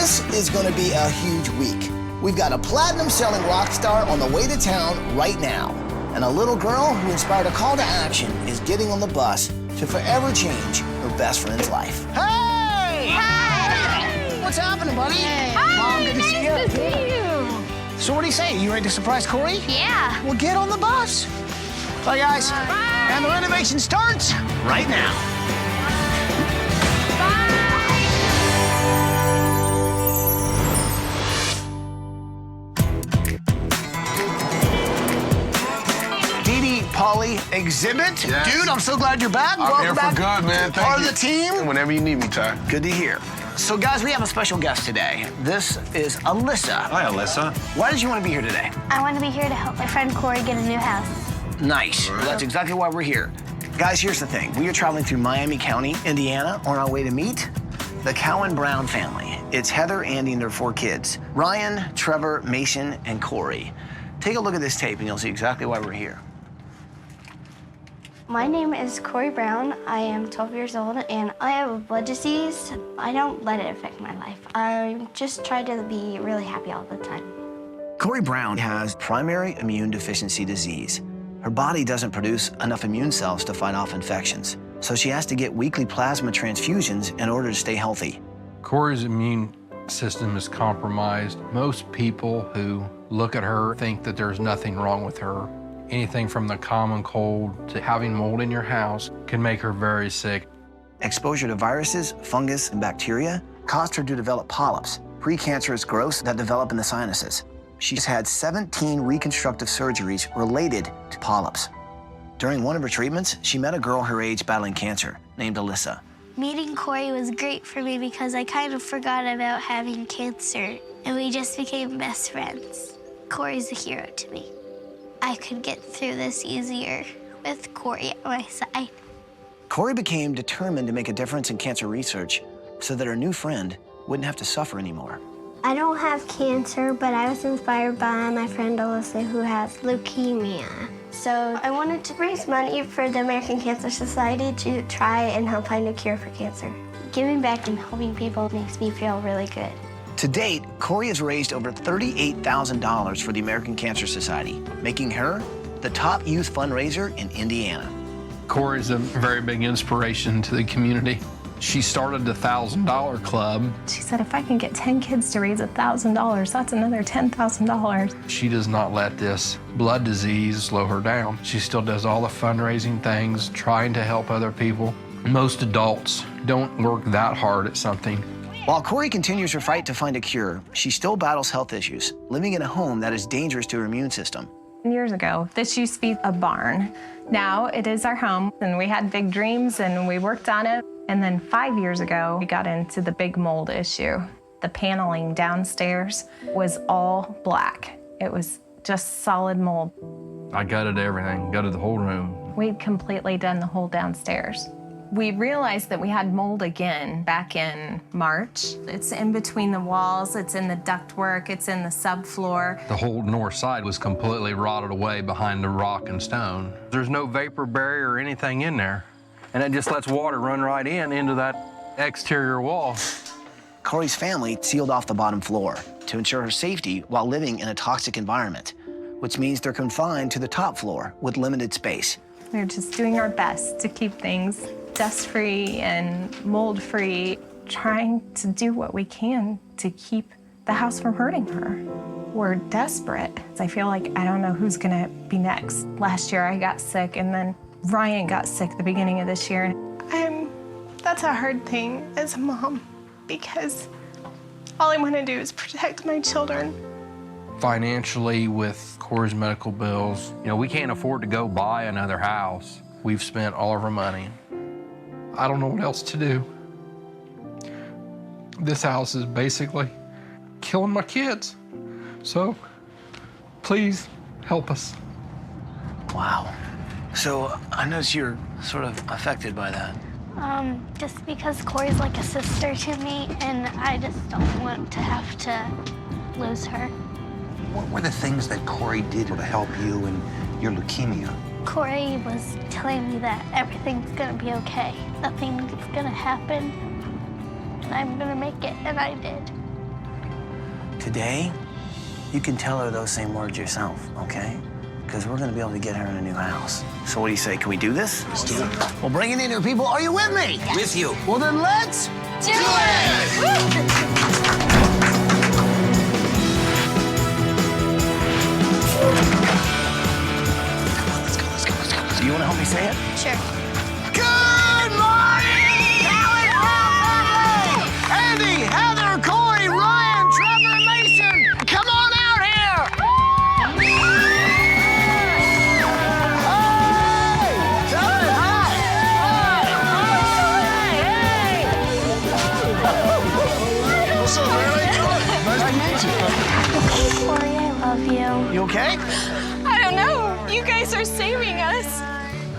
This is going to be a huge week. We've got a platinum-selling rock star on the way to town right now. And a little girl who inspired a call to action is getting on the bus to forever change her best friend's life. Hey! Hi! What's happening, buddy? Hey. Mom, good to see you. Nice to see you. So what do you say? You ready to surprise Corey? Yeah. Well, get on the bus. Bye, guys. Bye. And the renovation starts right now. Polly exhibit. Yes. Dude, I'm so glad you're back. I'm here for good, man. Thank you. Part of the team. Whenever you need me, Ty. Good to hear. So, guys, we have a special guest today. This is Alyssa. Hi, Alyssa. Why did you want to be here today? I want to be here to help my friend Corey get a new house. Nice. Well, that's exactly why we're here. Guys, here's the thing. We are traveling through Miami County, Indiana, on our way to meet the Cowan-Brown family. It's Heather, Andy, and their 4 kids. Ryan, Trevor, Mason, and Corey. Take a look at this tape, and you'll see exactly why we're here. My name is Corey Brown. I am 12 years old, and I have a blood disease. I don't let it affect my life. I just try to be really happy all the time. Corey Brown has primary immune deficiency disease. Her body doesn't produce enough immune cells to fight off infections, so she has to get weekly plasma transfusions in order to stay healthy. Corey's immune system is compromised. Most people who look at her think that there's nothing wrong with her. Anything from the common cold to having mold in your house can make her very sick. Exposure to viruses, fungus, and bacteria caused her to develop polyps, precancerous growths that develop in the sinuses. She's had 17 reconstructive surgeries related to polyps. During one of her treatments, she met a girl her age battling cancer named Alyssa. Meeting Corey was great for me because I kind of forgot about having cancer, and we just became best friends. Corey's a hero to me. I could get through this easier with Corey at my side. Corey became determined to make a difference in cancer research so that her new friend wouldn't have to suffer anymore. I don't have cancer, but I was inspired by my friend Alyssa, who has leukemia. So I wanted to raise money for the American Cancer Society to try and help find a cure for cancer. Giving back and helping people makes me feel really good. To date, Corey has raised over $38,000 for the American Cancer Society, making her the top youth fundraiser in Indiana. Corey's a very big inspiration to the community. She started the $1,000 club. She said, if I can get 10 kids to raise $1,000, that's another $10,000. She does not let this blood disease slow her down. She still does all the fundraising things, trying to help other people. Most adults don't work that hard at something. While Corey continues her fight to find a cure, she still battles health issues, living in a home that is dangerous to her immune system. Years ago, this used to be a barn. Now it is our home, and we had big dreams, and we worked on it. And then 5 years ago, we got into the big mold issue. The paneling downstairs was all black. It was just solid mold. I gutted everything, gutted the whole room. We'd completely done the whole downstairs. We realized that we had mold again back in March. It's in between the walls, it's in the ductwork, it's in the subfloor. The whole north side was completely rotted away behind the rock and stone. There's no vapor barrier or anything in there. And it just lets water run right into that exterior wall. Corey's family sealed off the bottom floor to ensure her safety while living in a toxic environment, which means they're confined to the top floor with limited space. We're just doing our best to keep things dust-free and mold-free, trying to do what we can to keep the house from hurting her. We're desperate. I feel like I don't know who's gonna be next. Last year I got sick, and then Ryan got sick the beginning of this year. That's a hard thing as a mom, because all I want to do is protect my children. Financially, with Corey's medical bills, we can't afford to go buy another house. We've spent all of our money. I don't know what else to do. This house is basically killing my kids. So, please help us. Wow. So I notice you're sort of affected by that. Just because Corey's like a sister to me, and I just don't want to have to lose her. What were the things that Corey did to help you in your leukemia? Corey was telling me that everything's gonna be okay. Nothing's gonna happen, and I'm gonna make it, and I did. Today, you can tell her those same words yourself, okay? Because we're gonna be able to get her in a new house. So what do you say, can we do this? Let's do it. Well, bring it in here, people. Are you with me? Yes. With you. Well, then let's Do it! Do you want to help me say it? Sure. Good morning! Valley Road family! Andy, Heather, Corey, Ryan, Trevor, and Mason, come on out here! Hey! Tell it, hi! What's up, man? Nice to meet you. Corey, I love you. You okay? I don't know. You guys are saving us.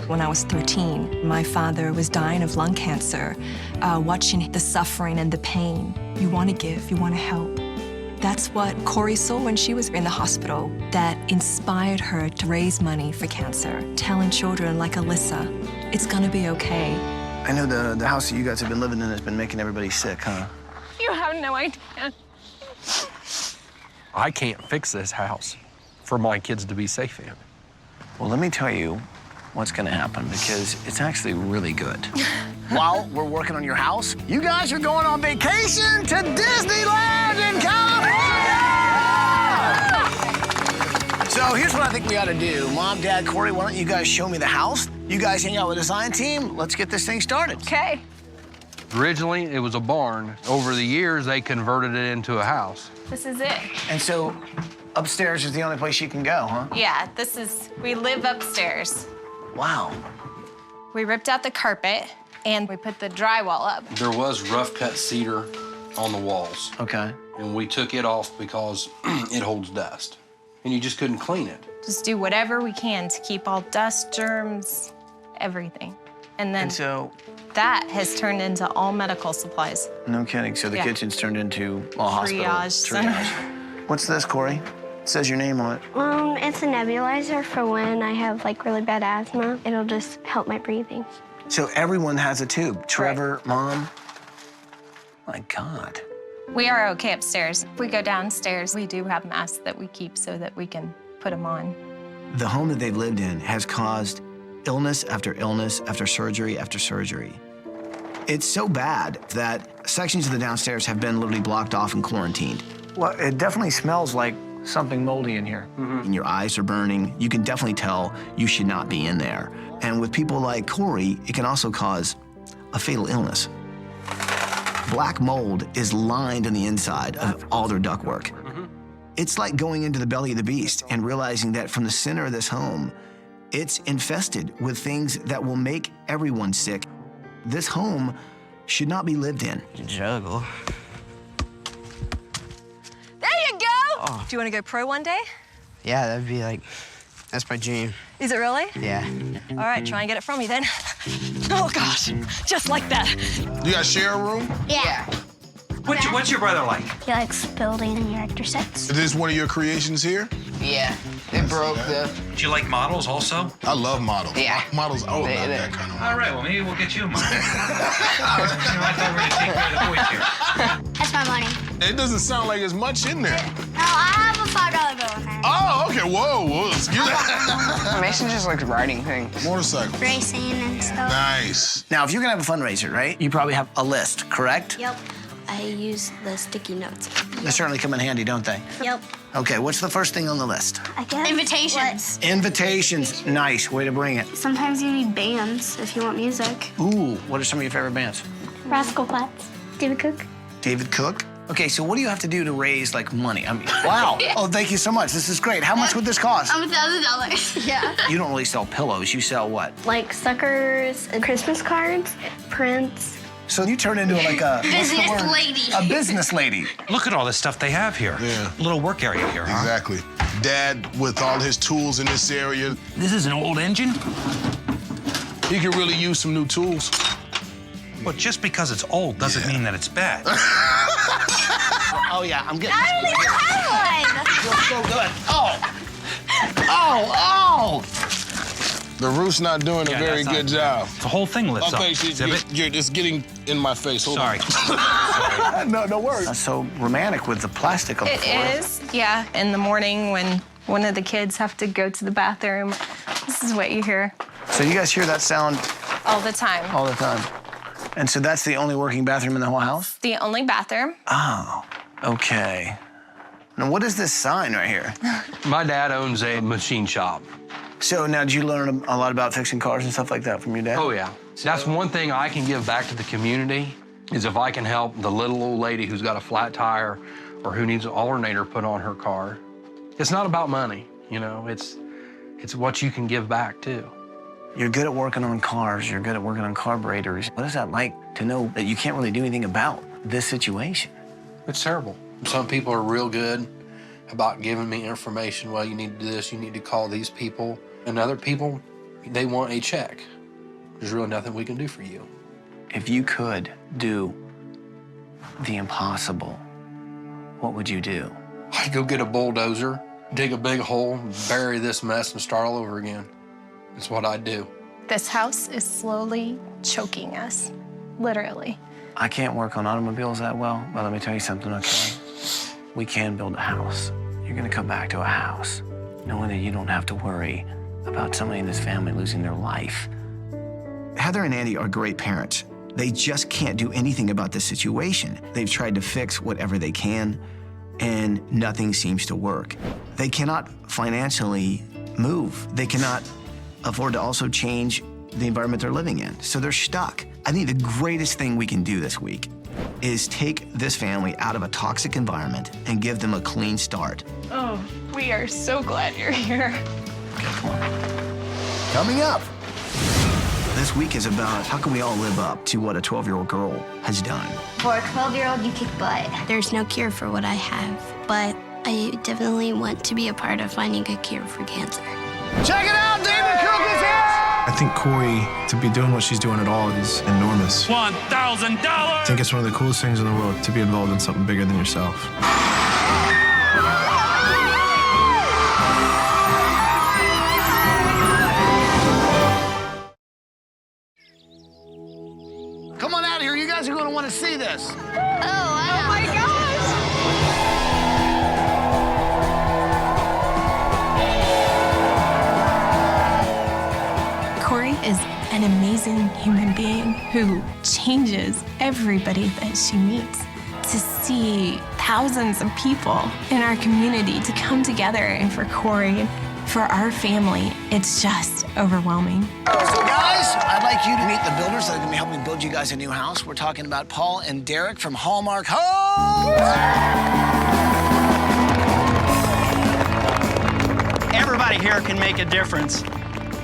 When I was 13, my father was dying of lung cancer. Watching the suffering and the pain, you want to give, you want to help. That's what Corey saw when she was in the hospital that inspired her to raise money for cancer, telling children like Alyssa, it's gonna be okay. I know the house that you guys have been living in has been making everybody sick, huh? You have no idea. I can't fix this house for my kids to be safe in. Well, let me tell you what's gonna happen, because it's actually really good. While we're working on your house, you guys are going on vacation to Disneyland in California! So here's what I think we ought to do. Mom, Dad, Corey, why don't you guys show me the house? You guys hang out with the design team. Let's get this thing started. Okay. Originally, it was a barn. Over the years, they converted it into a house. This is it. And so upstairs is the only place you can go, huh? Yeah, we live upstairs. Wow. We ripped out the carpet and we put the drywall up. There was rough cut cedar on the walls, Okay. and we took it off because it holds dust, and you just couldn't clean it. Just do whatever we can to keep all dust, germs, everything. And then And so, that has turned into all medical supplies. no kidding. So the Yeah. kitchen's turned into a hospital. Triage center. What's this, Corey? It says your name on it. It's a nebulizer for when I have like really bad asthma. It'll just help my breathing. So everyone has a tube. Trevor, Mom. My God. We are okay upstairs. If we go downstairs, we do have masks that we keep so that we can put them on. The home that they've lived in has caused illness after illness after surgery after surgery. It's so bad that sections of the downstairs have been literally blocked off and quarantined. Well, it definitely smells like something moldy in here. And your eyes are burning. You can definitely tell you should not be in there. And with people like Corey, it can also cause a fatal illness. Black mold is lined on the inside of all their ductwork. It's like going into the belly of the beast and realizing that from the center of this home, it's infested with things that will make everyone sick. This home should not be lived in. Juggle. There you go! Do you want to go pro one day? Yeah, that'd be like, that's my dream. Is it really? Yeah. All right, try and get it from me then. Oh gosh, just like that. You guys share a room? Yeah. What's your brother like? He likes building reactor sets. Is this one of your creations here? Yeah. It broke the. Do you like models also? I love models. Yeah. Models, I would love that kind of model. All right, well, maybe we'll get you a model. I thought we were going to take care of the boys here. That's my money. It doesn't sound like there's much in there. No, I have a $5 bill in there. Oh, okay, whoa, excuse me. Mason just likes writing things. Motorcycle. Racing and stuff. Nice. Now, if you're gonna have a fundraiser, right, you probably have a list, correct? Yep. I use the sticky notes. They certainly come in handy, don't they? Yep. Okay, what's the first thing on the list? I guess. Invitations. Invitations. Nice, way to bring it. Sometimes you need bands if you want music. Ooh, what are some of your favorite bands? Rascal Flatts. David Cook. David Cook? Okay, so what do you have to do to raise, like, money? I mean, wow. Oh, thank you so much. This is great. How much would this cost? $1,000. Yeah. You don't really sell pillows. You sell what? Like suckers and Christmas cards, prints. So you turn into like a... what's the Business word? lady. A business lady. Look at all this stuff they have here. Yeah. A little work area here, huh? Exactly. Dad, with all his tools in this area, This is an old engine? he could really use some new tools. Well, just because it's old doesn't mean that it's bad. Oh, yeah, I'm getting... I don't even have one. feels so good. Oh! Oh, oh! The roof's not doing a very good job. The whole thing lifts Okay, up. you're just getting in my face. Hold Sorry. on. No worries. That's so romantic with the plastic on the floor. It is, yeah. In the morning when one of the kids have to go to the bathroom, this is what you hear. So you guys hear that sound All the time. all the time? And so that's the only working bathroom in the whole house? The only bathroom. Oh, okay. Now, what is this sign right here? My dad owns a machine shop. So now, did you learn a lot about fixing cars and stuff like that from your dad? Oh, yeah. That's one thing I can give back to the community is if I can help the little old lady who's got a flat tire or who needs an alternator put on her car. It's not about money, you know, it's what you can give back, too. You're good at working on cars. You're good at working on carburetors. What is that like to know that you can't really do anything about this situation? It's terrible. Some people are real good about giving me information. Well, you need to do this, you need to call these people. And other people, they want a check. There's really nothing we can do for you. If you could do the impossible, what would you do? I'd go get a bulldozer, dig a big hole, bury this mess, and start all over again. That's what I'd do. This house is slowly choking us, literally. I can't work on automobiles that well, but let me tell you something, okay? We can build a house. You're gonna come back to a house knowing that you don't have to worry about somebody in this family losing their life. Heather and Andy are great parents. They just can't do anything about this situation. They've tried to fix whatever they can, and nothing seems to work. They cannot financially move. They cannot afford to also change the environment they're living in, so they're stuck. I think the greatest thing we can do this week is take this family out of a toxic environment and give them a clean start. Oh, we are so glad you're here. Okay, come on. Coming up, this week is about how can we all live up to what a 12-year-old girl has done. For a 12-year-old, you kick butt. There's no cure for what I have, but I definitely want to be a part of finding a cure for cancer. Check it out, David Cook is here! I think Corey, to be doing what she's doing at all is enormous. $1,000! I think it's one of the coolest things in the world to be involved in something bigger than yourself. Come on out here, you guys are gonna wanna see this. Oh my gosh! Corey is an amazing human being who changes everybody that she meets. To see thousands of people in our community to come together and for Corey, for our family, it's just overwhelming. So guys, I'd like you to meet the builders that are gonna be helping build you guys a new house. We're talking about Paul and Derek from Hallmark Homes. Everybody here can make a difference,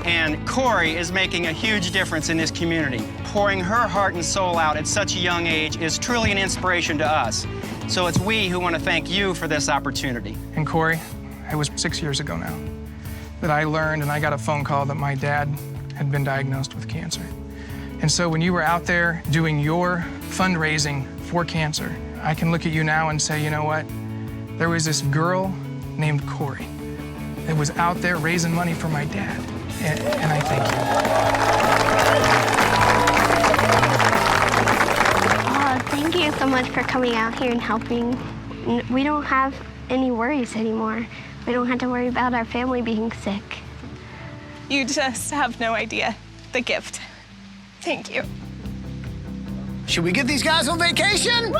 and Corey is making a huge difference in this community. Pouring her heart and soul out at such a young age is truly an inspiration to us. So it's we who want to thank you for this opportunity. And Corey, it was 6 years ago now that I learned and I got a phone call that my dad had been diagnosed with cancer. And so when you were out there doing your fundraising for cancer, I can look at you now and say, you know what? There was this girl named Corey that was out there raising money for my dad. And I thank you. Thank you so much for coming out here and helping. We don't have any worries anymore. We don't have to worry about our family being sick. You just have no idea the gift. Thank you. Should we get these guys on vacation?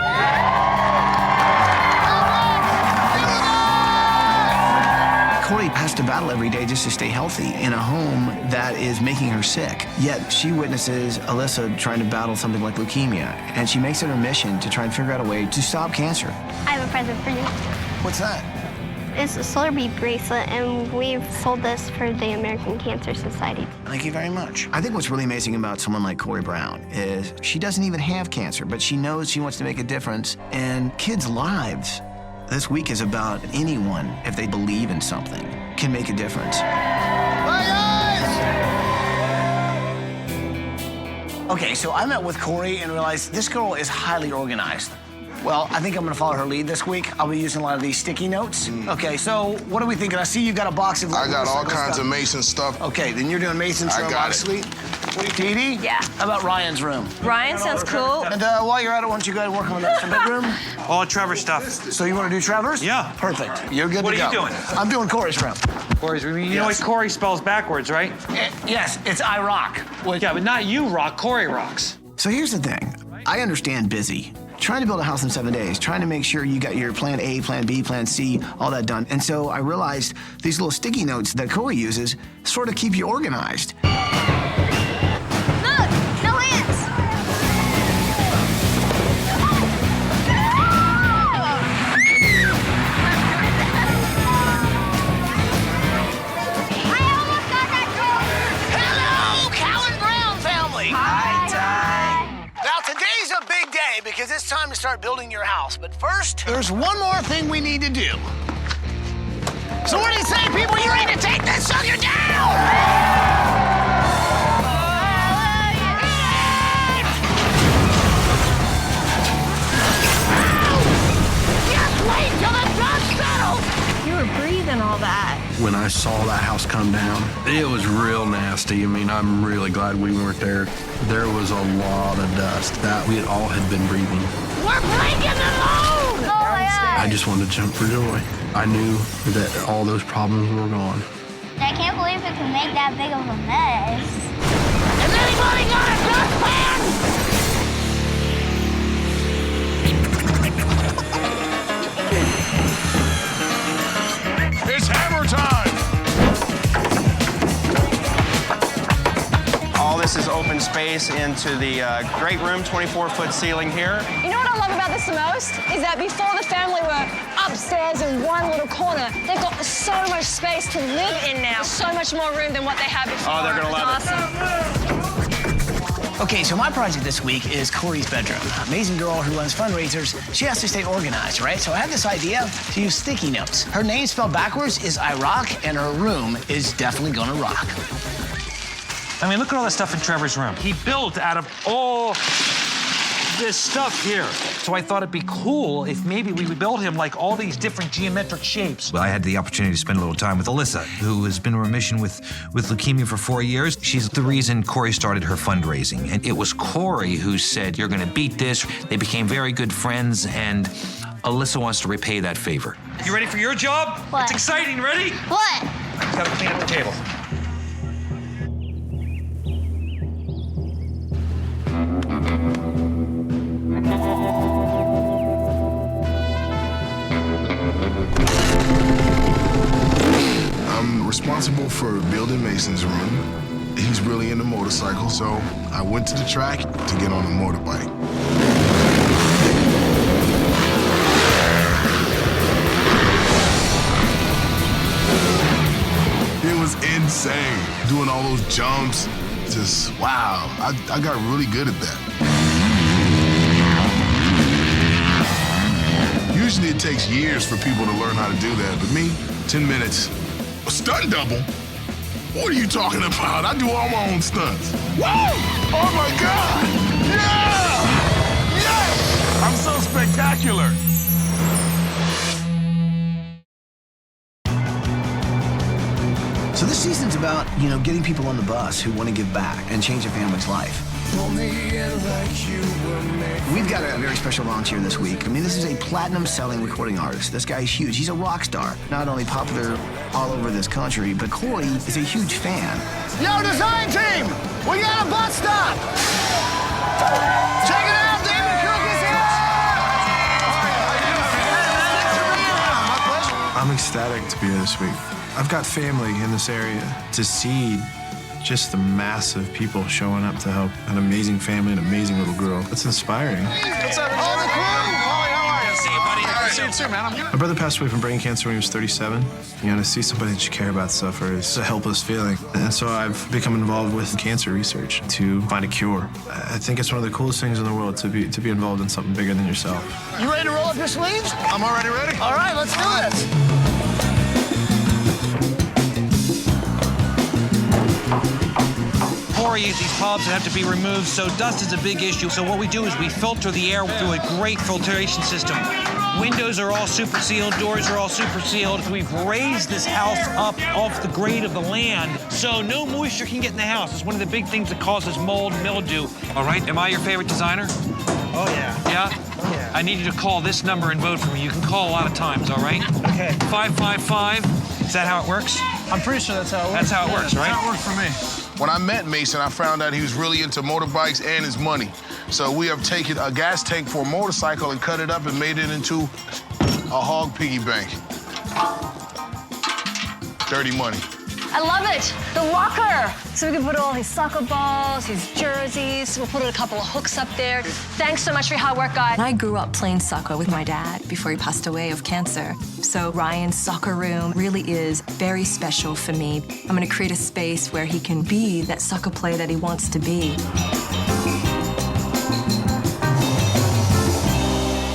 Corey has to battle every day just to stay healthy in a home that is making her sick. Yet she witnesses Alyssa trying to battle something like leukemia, and she makes it her mission to try and figure out a way to stop cancer. I have a present for you. What's that? It's a solar bead bracelet, and we've sold this for the American Cancer Society. Thank you very much. I think what's really amazing about someone like Cowan-Brown is she doesn't even have cancer, but she knows she wants to make a difference in kids' lives. This week is about anyone, if they believe in something, can make a difference. Bye, guys! Okay, so I met with Corey and realized this girl is highly organized. Well, I think I'm gonna follow her lead this week. I'll be using a lot of these sticky notes. Okay, so what are we thinking? I see you got a box of... I got all kinds of Mason stuff. Okay, then you're doing Mason's room, obviously. Dee Dee? Yeah. How about Ryan's room? Ryan sounds cool. And while you're at it, why don't you go ahead and work on that bedroom? All Trevor's stuff. So you want to do Trevor's? Yeah. Perfect. You're good what to go. What are you doing? I'm doing Corey's room. Corey's room? You know what Corey spells backwards, right? Yes, it's I rock. Yeah, but not you rock, Corey rocks. So here's the thing. I understand busy. Trying to build a house in 7 days, trying to make sure you got your plan A, plan B, plan C, all that done. And so I realized these little sticky notes that Corey uses sort of keep you organized. Look, no hands. I almost got that goal. Hello, Cowan-Brown family. Hi, Now, today's a big day because it's time to start building your house. But first, there's one more thing we need to do. So what do you say, people? You ready to take this sucker down? Just wait till the dust settles! You were breathing all that. When I saw that house come down, it was real nasty. I mean, I'm really glad we weren't there. There was a lot of dust that we all had been breathing. We're breaking the load! Oh my God! I just wanted to jump for joy. I knew that all those problems were gone. I can't believe it can make that big of a mess. Has anybody got a dustpan? It's hammer time! All this is open space into the great room, 24-foot ceiling here. You know what I love about this the most? Is that before the family were upstairs in one little corner, they've got so much space to live in now. So much more room than what they had before. Oh, they're gonna love it. Awesome. Okay, so my project this week is Corey's bedroom. Amazing girl who runs fundraisers. She has to stay organized, right? So I had this idea to use sticky notes. Her name spelled backwards is I rock, and her room is definitely gonna rock. I mean, look at all that stuff in Trevor's room. He built out of all this stuff here. So I thought it'd be cool if maybe we would build him like all these different geometric shapes. Well, I had the opportunity to spend a little time with Alyssa, who has been in remission with leukemia for 4 years. She's the reason Corey started her fundraising. And it was Corey who said, you're gonna beat this. They became very good friends, and Alyssa wants to repay that favor. You ready for your job? What? It's exciting. Ready? What? Gotta clean up the table. I'm responsible for building Mason's room. He's really into motorcycles, so I went to the track to get on a motorbike. It was insane, doing all those jumps. Just, wow, I got really good at that. Usually it takes years for people to learn how to do that, but me, 10 minutes. A stunt double? What are you talking about? I do all my own stunts. Woo! Oh my God! Yeah! Yes! I'm so spectacular. So this season's about, getting people on the bus who want to give back and change a family's life. We've got a very special volunteer this week. I mean, this is a platinum-selling recording artist. This guy's huge. He's a rock star. Not only popular all over this country, but Corey is a huge fan. Yo, design team! We got a bus stop! Check it out, David Cook is here! I'm ecstatic to be here this week. I've got family in this area. To see just the massive people showing up to help an amazing family, an amazing little girl, it's inspiring. What's up, all the crew? Holly, how are you? See you, buddy. See you too, man. My brother passed away from brain cancer when he was 37. To see somebody that you care about suffer is a helpless feeling. And so I've become involved with cancer research to find a cure. I think it's one of the coolest things in the world to be involved in something bigger than yourself. You ready to roll up your sleeves? I'm already ready. All right, let's do this. Corey, these polyps have to be removed, so dust is a big issue. So what we do is we filter the air through a great filtration system. Windows are all super sealed, doors are all super sealed. We've raised this house up off the grade of the land, so no moisture can get in the house. It's one of the big things that causes mold and mildew. All right, am I your favorite designer? Oh, yeah. Yeah? Oh, yeah. I need you to call this number and vote for me. You can call a lot of times, all right? Okay. 555. Is that how it works? I'm pretty sure that's how it works. That's how it works, right? That's how it worked for me. When I met Mason, I found out he was really into motorbikes and his money. So we have taken a gas tank for a motorcycle and cut it up and made it into a hog piggy bank. Dirty money. I love it. The locker. So we can put all his soccer balls, his jerseys. We'll put a couple of hooks up there. Thanks so much for your hard work, guys. I grew up playing soccer with my dad before he passed away of cancer. So Ryan's soccer room really is very special for me. I'm gonna create a space where he can be that soccer player that he wants to be.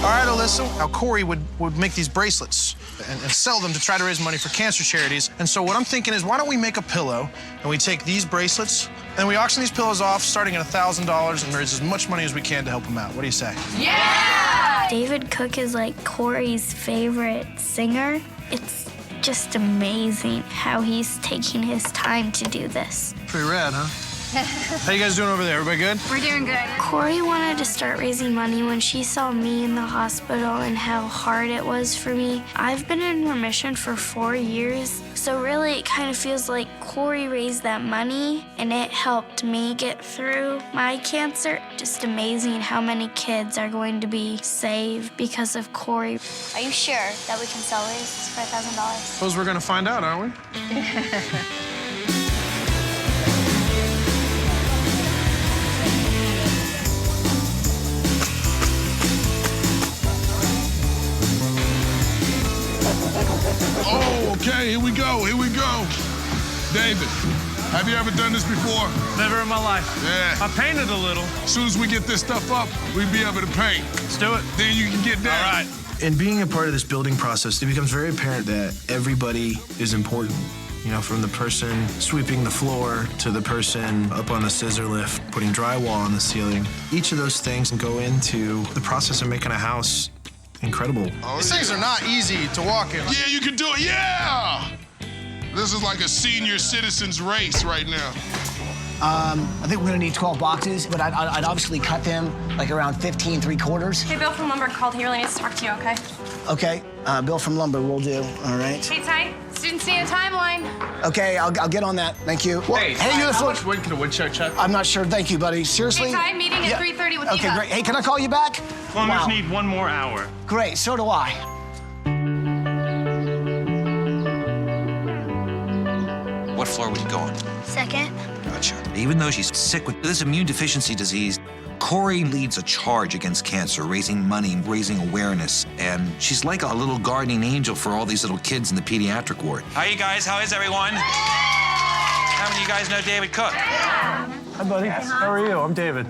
All right, Alyssa, now Corey would make these bracelets and sell them to try to raise money for cancer charities. And so what I'm thinking is, why don't we make a pillow and we take these bracelets and we auction these pillows off starting at $1,000 and raise as much money as we can to help him out. What do you say? Yeah! David Cook is like Corey's favorite singer. It's just amazing how he's taking his time to do this. Pretty rad, huh? How you guys doing over there? Everybody good? We're doing good. Corey wanted to start raising money when she saw me in the hospital and how hard it was for me. I've been in remission for 4 years, so really it kind of feels like Corey raised that money and it helped me get through my cancer. Just amazing how many kids are going to be saved because of Corey. Are you sure that we can sell these for $1,000? Suppose we're gonna find out, aren't we? Oh, okay, here we go, here we go. David, have you ever done this before? Never in my life. Yeah. I painted a little. As soon as we get this stuff up, we'll be able to paint. Let's do it. Then you can get down. All right. In being a part of this building process, it becomes very apparent that everybody is important. You know, from the person sweeping the floor to the person up on the scissor lift, putting drywall on the ceiling. Each of those things go into the process of making a house incredible. Oh, These things are not easy to walk in. Yeah, you can do it, yeah! This is like a senior citizens race right now. I think we're gonna need 12 boxes, but I'd obviously cut them like around 15 3/4. Hey, Bill from Lumber called. He really needs to talk to you, okay? Okay, Bill from Lumber will do, all right. Hey, Ty, students need a timeline. Okay, I'll get on that, thank you. Well, hey, you how much wood can a woodchuck chuck? I'm not sure, thank you, buddy. Seriously? Hey, Ty, meeting at 3:30 with Okay, Eva. great. Hey, can I call you back? Plumbers need 1 more hour. Great, so do I. What floor would you go on? Second. Gotcha. Even though she's sick with this immune deficiency disease, Corey leads a charge against cancer, raising money, raising awareness, and she's like a little guardian angel for all these little kids in the pediatric ward. Hi, you guys. How is everyone? How many of you guys know David Cook? Hi, buddy. How are you? I'm David.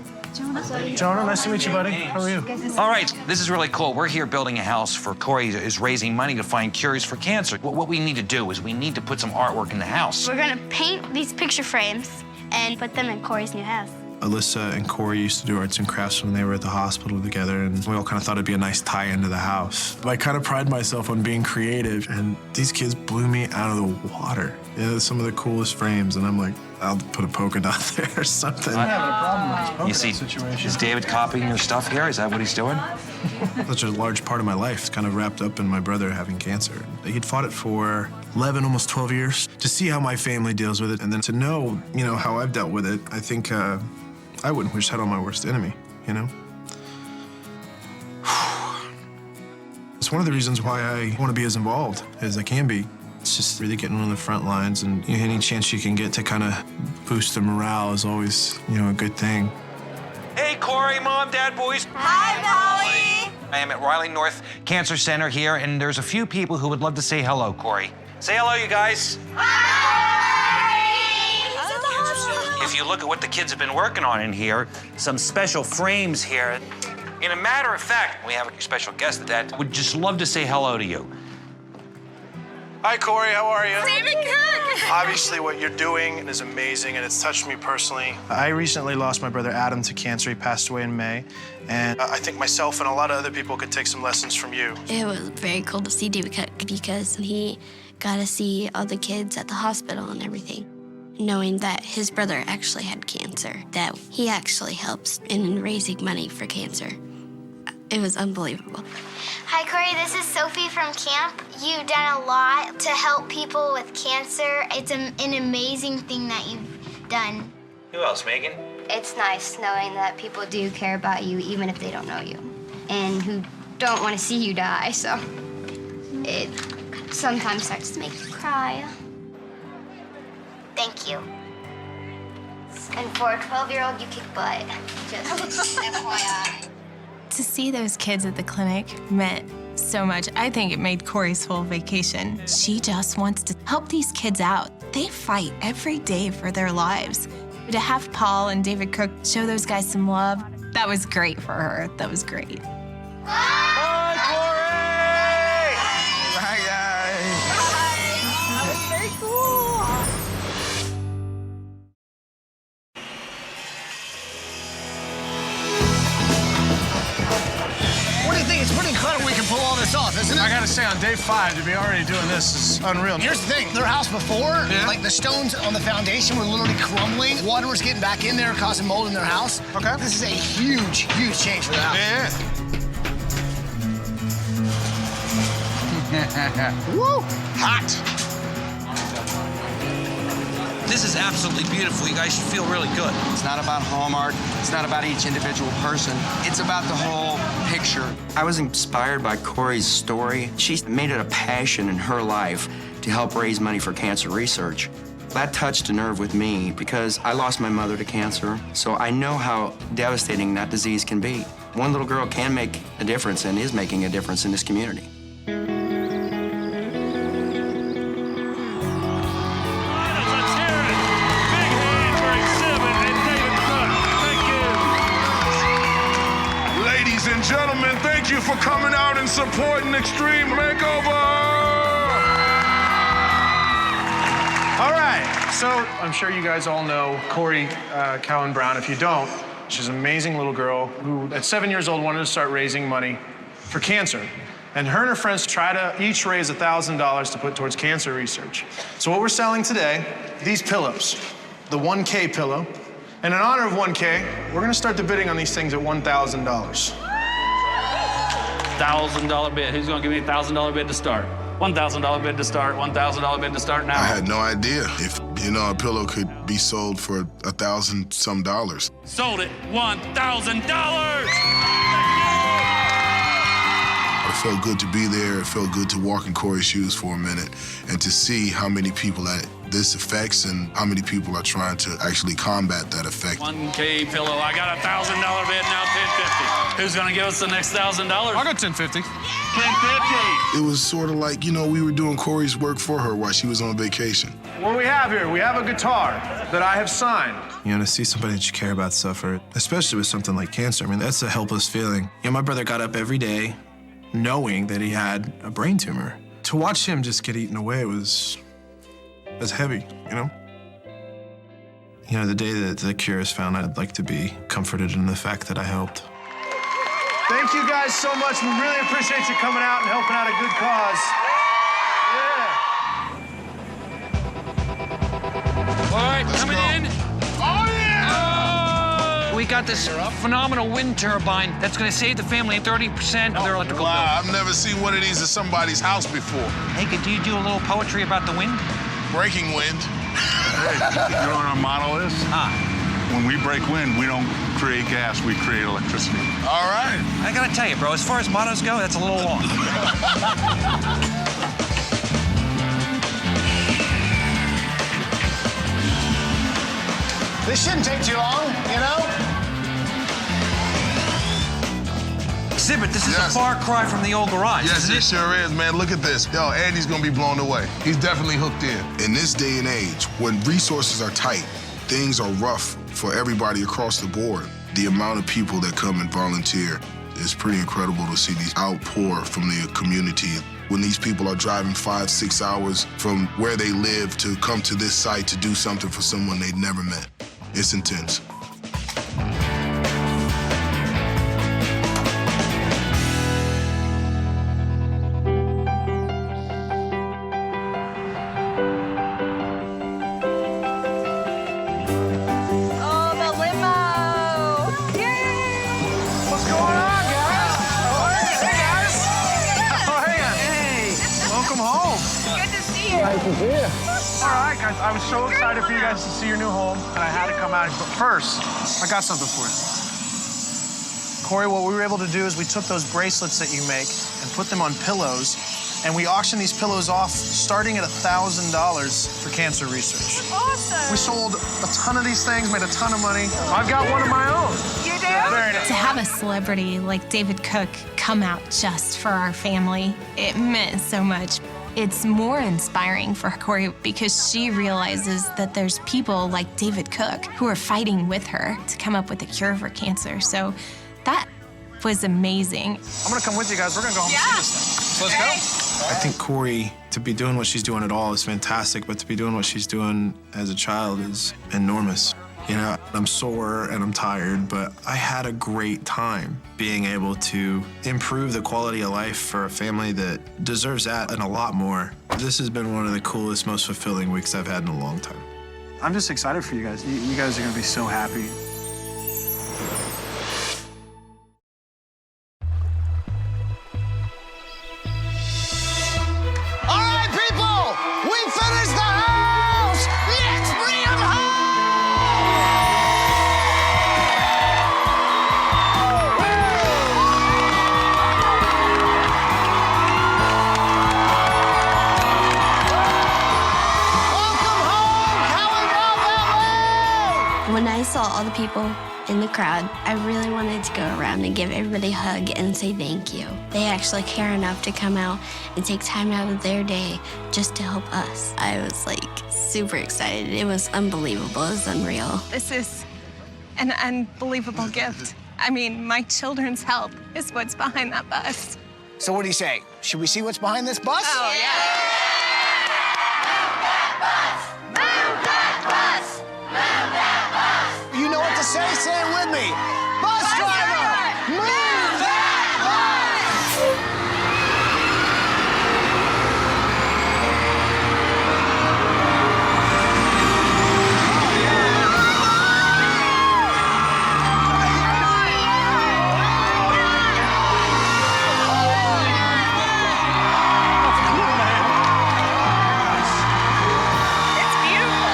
Jonah, nice to meet you, buddy. How are you? All right, this is really cool. We're here building a house for Corey is raising money to find cures for cancer. What we need to do is we need to put some artwork in the house. We're gonna paint these picture frames and put them in Corey's new house. Alyssa and Corey used to do arts and crafts when they were at the hospital together, and we all kind of thought it'd be a nice tie into the house. I kind of pride myself on being creative, and these kids blew me out of the water. Yeah, some of the coolest frames, and I'm like, I'll put a polka dot there or something. I'm having a problem with this polka You see, dot situation. is David copying your stuff here? Is that what he's doing? Such a large part of my life, kind of wrapped up in my brother having cancer. He'd fought it for 11, almost 12 years. To see how my family deals with it, and then to know, you know, how I've dealt with it, I think I wouldn't wish that on my worst enemy, you know? It's one of the reasons why I want to be as involved as I can be. It's just really getting on the front lines, and any chance you can get to kind of boost the morale is always, you know, a good thing. Hey, Corey, Mom, Dad, boys. Hi, Molly. I am at Riley North Cancer Center here, and there's a few people who would love to say hello, Corey. Say hello, you guys. If you look at what the kids have been working on in here, some special frames here. In a matter of fact, we have a special guest at that. Would just love to say hello to you. Hi, Corey. How are you? David Kirk! Obviously, what you're doing is amazing, and it's touched me personally. I recently lost my brother Adam to cancer. He passed away in May, and I think myself and a lot of other people could take some lessons from you. It was very cool to see David Cook because he got to see all the kids at the hospital and everything, knowing that his brother actually had cancer, that he actually helps in raising money for cancer. It was unbelievable. Hi, Corey. This is Sophie from camp. You've done a lot to help people with cancer. It's an amazing thing that you've done. Who else, Megan? It's nice knowing that people do care about you, even if they don't know you, and who don't want to see you die, so it sometimes starts to make you cry. Thank you. And for a 12-year-old, you kick butt. Just FYI. To see those kids at the clinic meant so much. I think it made Corey's whole vacation. She just wants to help these kids out. They fight every day for their lives. To have Paul and David Cook show those guys some love, that was great for her. That was great. Hi, Corey! Hi, guys. That was very cool. What do you think? It's pretty incredible we can pull all this off, isn't it? I gotta say, on day 5, to be already doing this is unreal. Here's the thing, their house before, like the stones on the foundation were literally crumbling. Water was getting back in there, causing mold in their house. Okay. This is a huge, huge change for the house. Yeah. Woo! Hot. This is absolutely beautiful. You guys should feel really good. It's not about Hallmark. It's not about each individual person. It's about the whole picture. I was inspired by Corey's story. She made it a passion in her life to help raise money for cancer research. That touched a nerve with me because I lost my mother to cancer, so I know how devastating that disease can be. One little girl can make a difference and is making a difference in this community. Ladies and gentlemen, thank you for coming out and supporting Extreme Makeover! All right, so I'm sure you guys all know Corey Cowan-Brown. If you don't, she's an amazing little girl who, at 7 years old, wanted to start raising money for cancer. And her and her friends try to each raise $1,000 to put towards cancer research. So what we're selling today, these pillows, the 1K pillow. And in honor of 1K, we're gonna start the bidding on these things at $1,000. $1,000 bid. Who's gonna give me a $1,000 bid to start? $1,000 bid to start. $1,000 bid to start now. I had no idea if, a pillow could be sold for $1,000 some. Sold it. $1,000. It felt good to be there. It felt good to walk in Corey's shoes for a minute and to see how many people that this affects and how many people are trying to actually combat that effect. 1K pillow. I got a $1,000 bid, now $1,050. Who's gonna give us the next $1,000? I'll go $1,050. $1,050. It was sort of like, we were doing Corey's work for her while she was on vacation. What do we have here? We have a guitar that I have signed. To see somebody that you care about suffer, especially with something like cancer, that's a helpless feeling. My brother got up every day knowing that he had a brain tumor. To watch him just get eaten away was heavy, The day that the cure is found, I'd like to be comforted in the fact that I helped. Thank you guys so much. We really appreciate you coming out and helping out a good cause. All right, coming in. Oh, yeah! We got this phenomenal wind turbine that's going to save the family 30% of their electrical bill. Wow, I've never seen one of these at somebody's house before. Hey, do you do a little poetry about the wind? Breaking wind. Hey, you know what our motto is? When we break wind, we don't create gas, we create electricity. All right. I got to tell you, bro, as far as mottos go, that's a little long. This shouldn't take too long, Exhibit, this is a far cry from the old garage. Yes, it sure is, man. Look at this. Yo, Andy's gonna be blown away. He's definitely hooked in. In this day and age, when resources are tight, things are rough for everybody across the board. The amount of people that come and volunteer It's pretty incredible to see these outpour from the community. When these people are driving 5-6 hours from where they live to come to this site to do something for someone they'd never met. It's intense. All right, guys, I was so excited for you guys to see your new home, and I had to come out. But first, I got something for you. Corey, what we were able to do is we took those bracelets that you make and put them on pillows, and we auctioned these pillows off starting at $1,000 for cancer research. Awesome. We sold a ton of these things, made a ton of money. I've got one of my own. You do? Very nice. To have a celebrity like David Cook come out just for our family, it meant so much. It's more inspiring for Corey because she realizes that there's people like David Cook who are fighting with her to come up with a cure for cancer. So that was amazing. I'm gonna come with you guys. We're gonna go home and see this thing. Let's go. I think Corey, to be doing what she's doing at all is fantastic, but to be doing what she's doing as a child is enormous. You know, I'm sore and I'm tired, but I had a great time being able to improve the quality of life for a family that deserves that and a lot more. This has been one of the coolest, most fulfilling weeks I've had in a long time. I'm just excited for you guys. You guys are gonna be so happy. All right, people, we finished the house. Let's bring them home. When I saw all the people in the crowd, I really wanted to go around and give everybody a hug and say thank you. They actually care enough to come out and take time out of their day just to help us. I was like super excited. It was unbelievable. It was unreal. This is an unbelievable gift. I mean, my children's help is what's behind that bus. So what do you say? Should we see what's behind this bus? Oh, yeah. You know what to say? Say it with me. Bus driver, move that bus! It's beautiful.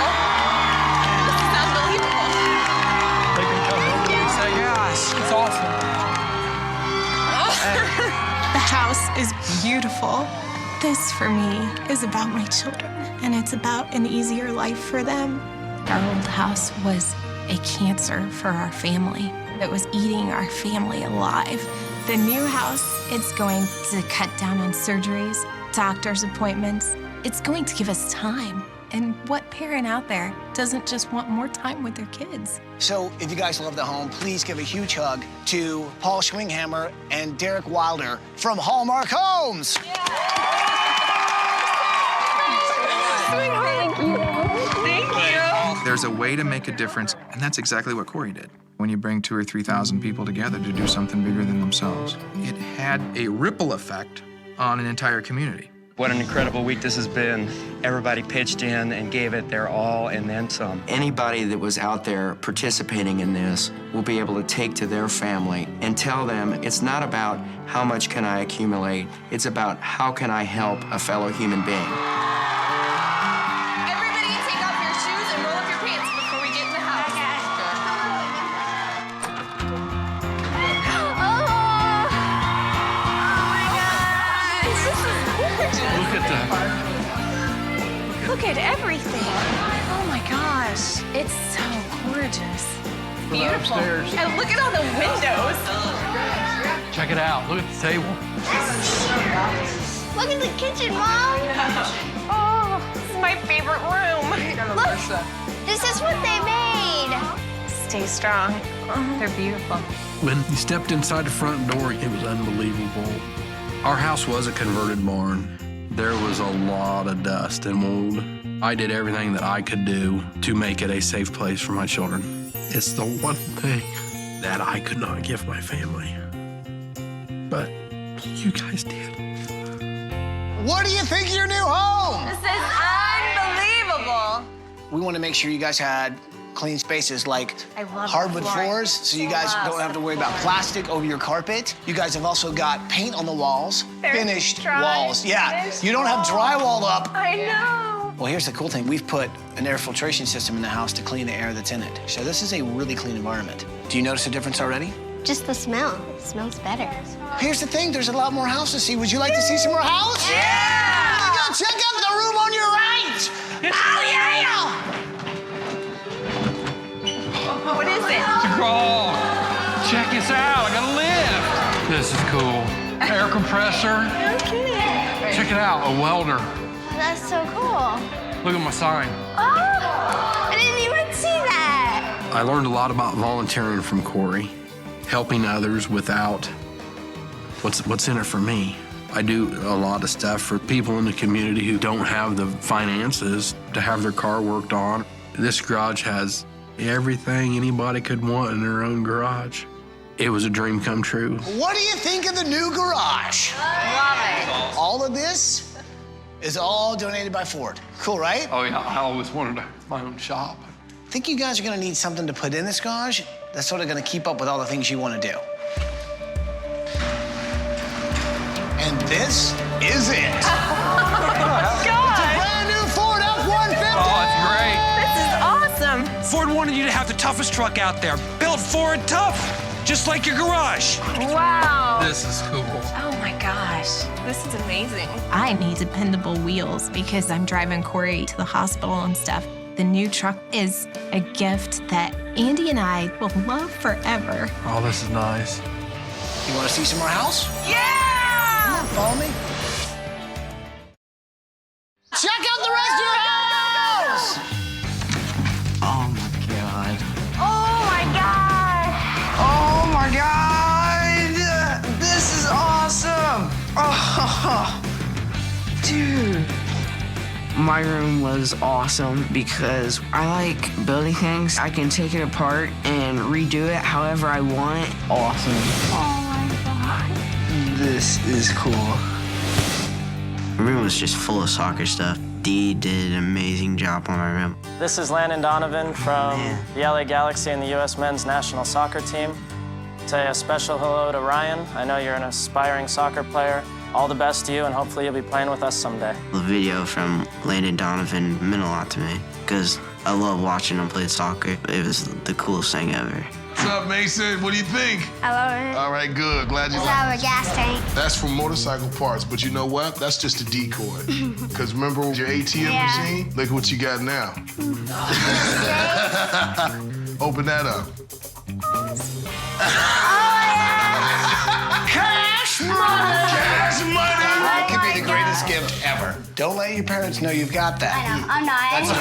This is unbelievable. It's awesome. The house is beautiful. This, for me, is about my children, and it's about an easier life for them. Our old house was a cancer for our family. It was eating our family alive. The new house, it's going to cut down on surgeries, doctor's appointments. It's going to give us time. And what parent out there doesn't just want more time with their kids? So if you guys love the home, please give a huge hug to Paul Schwinghammer and Derek Wilder from Hallmark Homes. Thank you. There's a way to make a difference, and that's exactly what Corey did. When you bring 2,000 or 3,000 people together to do something bigger than themselves, it had a ripple effect on an entire community. What an incredible week this has been. Everybody pitched in and gave it their all and then some. Anybody that was out there participating in this will be able to take to their family and tell them it's not about how much can I accumulate, it's about how can I help a fellow human being. Everybody take off your shoes and roll up your pants before we get in the house. Look at that. Look at everything. Oh my gosh. It's so gorgeous. Beautiful. Upstairs. And look at all the windows. Check it out. Look at the table. Look at the kitchen, Mom. Oh, this is my favorite room. Look, this is what they made. Stay strong. They're beautiful. When you stepped inside the front door, it was unbelievable. Our house was a converted barn. There was a lot of dust and mold. I did everything that I could do to make it a safe place for my children. It's the one thing that I could not give my family. But you guys did. What do you think of your new home? This is unbelievable. We want to make sure you guys had clean spaces like hardwood floors, so you guys don't have to worry about plastic over your carpet. You guys have also got paint on the walls, finished walls. Yeah, you don't have drywall up. I know. Well, here's the cool thing. We've put an air filtration system in the house to clean the air that's in it. So this is a really clean environment. Do you notice a difference already? Just the smell. It smells better. Here's the thing. There's a lot more house to see. Would you like to see some more house? Yeah! Go check out the room on your right. Oh, yeah! What is it? Oh, check this out. I got a lift. This is cool. Air compressor. No kidding. Check it out. A welder. That's so cool. Look at my sign. Oh, I didn't even see that. I learned a lot about volunteering from Corey, helping others without what's in it for me. I do a lot of stuff for people in the community who don't have the finances to have their car worked on. This garage has everything anybody could want in their own garage. It was a dream come true. What do you think of the new garage? Love it. All of this is all donated by Ford. Cool, right? Oh, yeah, I always wanted my own shop. I think you guys are gonna need something to put in this garage that's sort of gonna keep up with all the things you wanna do. And this is it. Oh my God. It's a brand new Ford F-150. Oh, it's great. This is awesome. Ford wanted you to have the toughest truck out there. Built Ford tough, just like your garage. Wow. This is cool. Oh my gosh. This is amazing. I need dependable wheels because I'm driving Corey to the hospital and stuff. The new truck is a gift that Andy and I will love forever. Oh, this is nice. You wanna see some more house? Yeah! Come on, follow me. Check out the rest of your house! Oh my God. Oh my God! Oh my God! This is awesome! Oh, dude. My room was awesome because I like building things. I can take it apart and redo it however I want. Awesome. Oh my God. This is cool. My room was just full of soccer stuff. Dee did an amazing job on my room. This is Landon Donovan from the LA Galaxy and the U.S. men's national soccer team. Say a special hello to Ryan. I know you're an aspiring soccer player. All the best to you, and hopefully you'll be playing with us someday. The video from Landon Donovan meant a lot to me because I love watching him play soccer. It was the coolest thing ever. What's up, Mason? What do you think? I love it. All right, good. Glad you It's like our gas tank. That's from motorcycle parts, but you know what? That's just a decoy. Because remember your ATM machine? Look what you got now. Open that up. Cash money! Cash money! That could be the greatest gift ever. Don't let your parents know you've got that. I know. I'm not. That's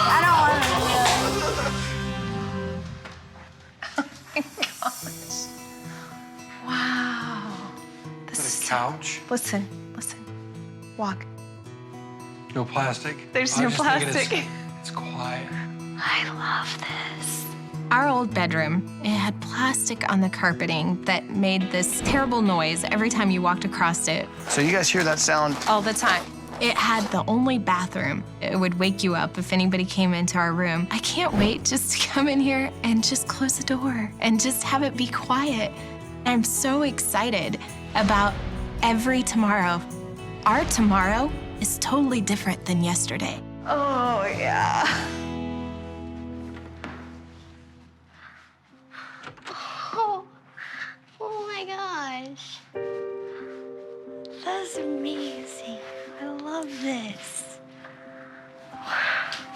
I don't want to do it. Wow. This is Couch. Listen. Walk. No plastic. There's I no was just thinking plastic. It's quiet. I love this. Our old bedroom, it had plastic on the carpeting that made this terrible noise every time you walked across it. So you guys hear that sound? All the time. It had the only bathroom. It would wake you up if anybody came into our room. I can't wait just to come in here and just close the door and just have it be quiet. I'm so excited about every tomorrow. Our tomorrow is totally different than yesterday. Oh, yeah. Oh my gosh. That's amazing. I love this.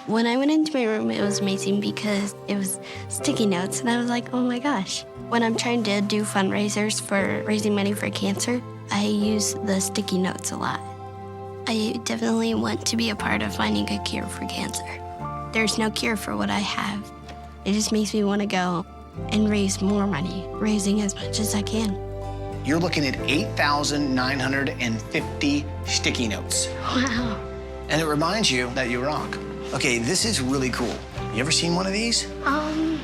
When I went into my room, it was amazing because it was sticky notes, and I was like, oh my gosh. When I'm trying to do fundraisers for raising money for cancer, I use the sticky notes a lot. I definitely want to be a part of finding a cure for cancer. There's no cure for what I have. It just makes me want to go and raise more money, raising as much as I can. You're looking at 8,950 sticky notes. Wow. And it reminds you that you rock. Okay, this is really cool. You ever seen one of these?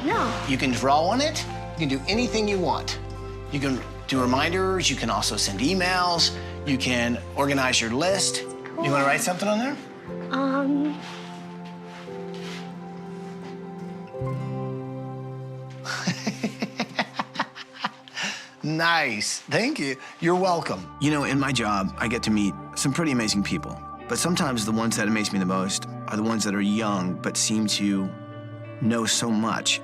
No. You can draw on it. You can do anything you want. You can do reminders. You can also send emails. You can organize your list. Cool. You want to write something on there? Nice. Thank you. You're welcome. You know, in my job, I get to meet some pretty amazing people. But sometimes the ones that amaze me the most are the ones that are young but seem to know so much.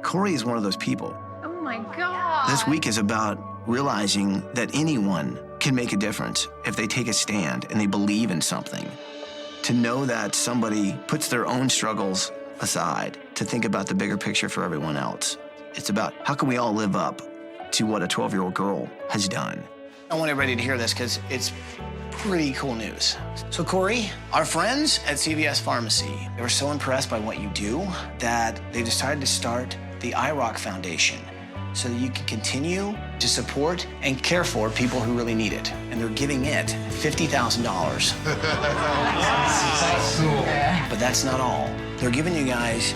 Corey is one of those people. Oh my God. This week is about realizing that anyone can make a difference if they take a stand and they believe in something. To know that somebody puts their own struggles aside to think about the bigger picture for everyone else. It's about how can we all live up to what a 12-year-old girl has done. I want everybody to hear this because it's pretty cool news. So Corey, our friends at CVS Pharmacy, they were so impressed by what you do that they decided to start the iRock Foundation so that you can continue to support and care for people who really need it. And they're giving it $50,000. That's cool. But that's not all. They're giving you guys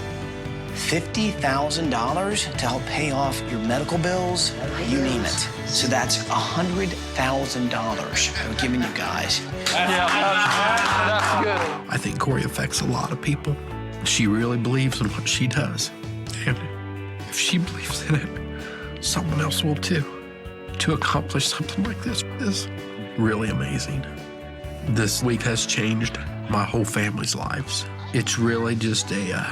$50,000 to help pay off your medical bills, you name it. So that's $100,000 they're giving you guys. That's good. I think Corey affects a lot of people. She really believes in what she does. And if she believes in it, someone else will too. To accomplish something like this is really amazing. This week has changed my whole family's lives. It's really just a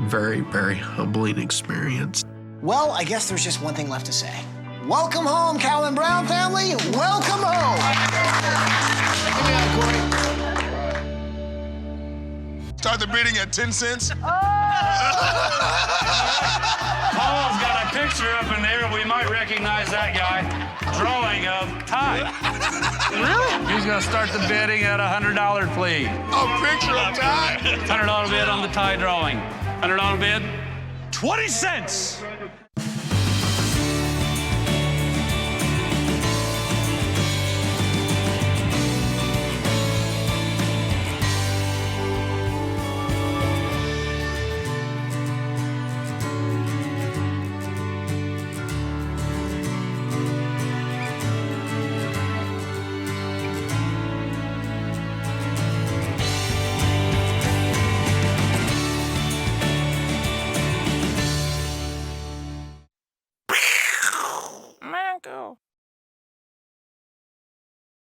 very, very humbling experience. Well, I guess there's just one thing left to say. Welcome home, Cowan-Brown family. Welcome home. Give me that, Corey. Start the bidding at 10 cents. Paul's got a picture up in there. We might recognize that guy. Drawing of Ty. Really? He's going to start the bidding at $100 plea. A picture of Ty? $100 bid on the Ty drawing. $100 bid? 20 cents.